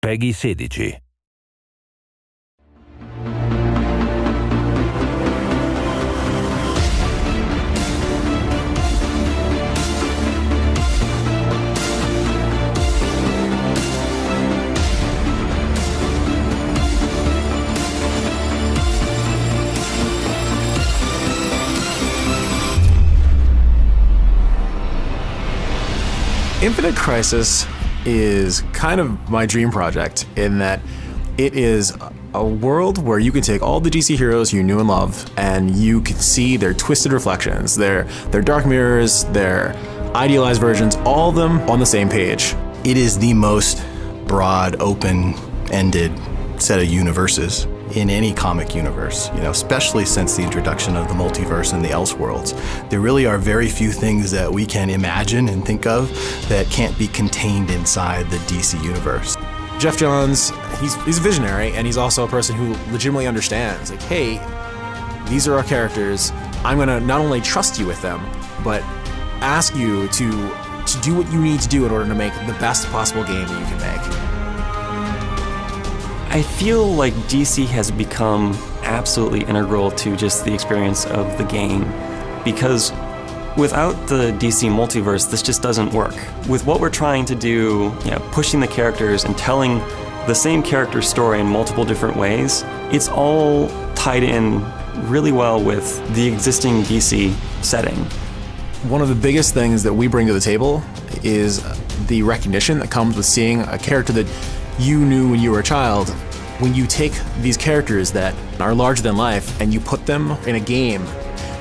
Peggy 16. Infinite Crisis is kind of my dream project in that it is a world where you can take all the DC heroes you knew and loved and you can see their twisted reflections, their dark mirrors, their idealized versions, all of them on the same page. It is the most broad, open-ended set of universes in any comic universe, especially since the introduction of the multiverse and the Elseworlds. There really are very few things that we can imagine and think of that can't be contained inside the DC universe. Jeff Johns, he's a visionary, and he's also a person who legitimately understands, like, hey, these are our characters. I'm gonna not only trust you with them, but ask you to do what you need to do in order to make the best possible game that you can make. I feel like DC has become absolutely integral to just the experience of the game, because without the DC multiverse, this just doesn't work. With what we're trying to do, pushing the characters and telling the same character story in multiple different ways, it's all tied in really well with the existing DC setting. One of the biggest things that we bring to the table is the recognition that comes with seeing a character that you knew when you were a child. When you take these characters that are larger than life and you put them in a game,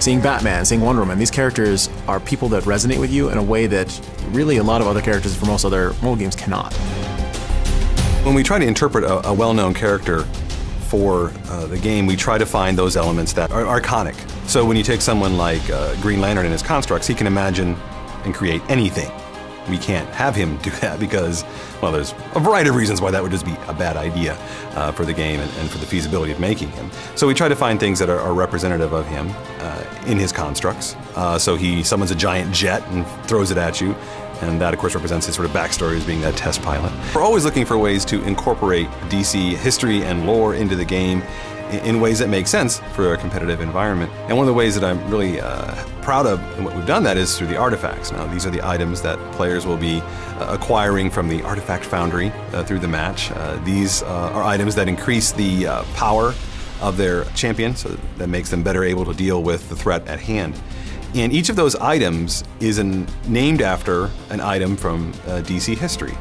seeing Batman, seeing Wonder Woman, these characters are people that resonate with you in a way that really a lot of other characters from most other mobile games cannot. When we try to interpret a well-known character for the game, we try to find those elements that are iconic. So when you take someone like Green Lantern and his constructs, he can imagine and create anything. We can't have him do that because, well, there's a variety of reasons why that would just be a bad idea for the game and for the feasibility of making him. So we try to find things that are representative of him in his constructs. So he summons a giant jet and throws it at you, and that, of course, represents his sort of backstory as being that test pilot. We're always looking for ways to incorporate DC history and lore into the game in ways that make sense for a competitive environment. And one of the ways that I'm really proud of and what we've done that is through the artifacts. Now, these are the items that players will be acquiring from the Artifact Foundry through the match. These are items that increase the power of their champion, so that makes them better able to deal with the threat at hand. And each of those items is named after an item from DC history.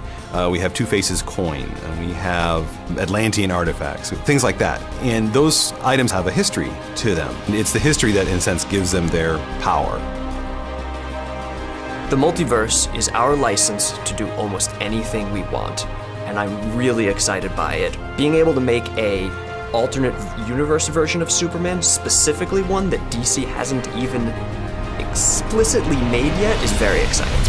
We have Two-Face's coin, and we have Atlantean artifacts, things like that. And those items have a history to them. It's the history that, in a sense, gives them their power. The multiverse is our license to do almost anything we want, and I'm really excited by it. Being able to make a alternate universe version of Superman, specifically one that DC hasn't even explicitly made yet, is very exciting.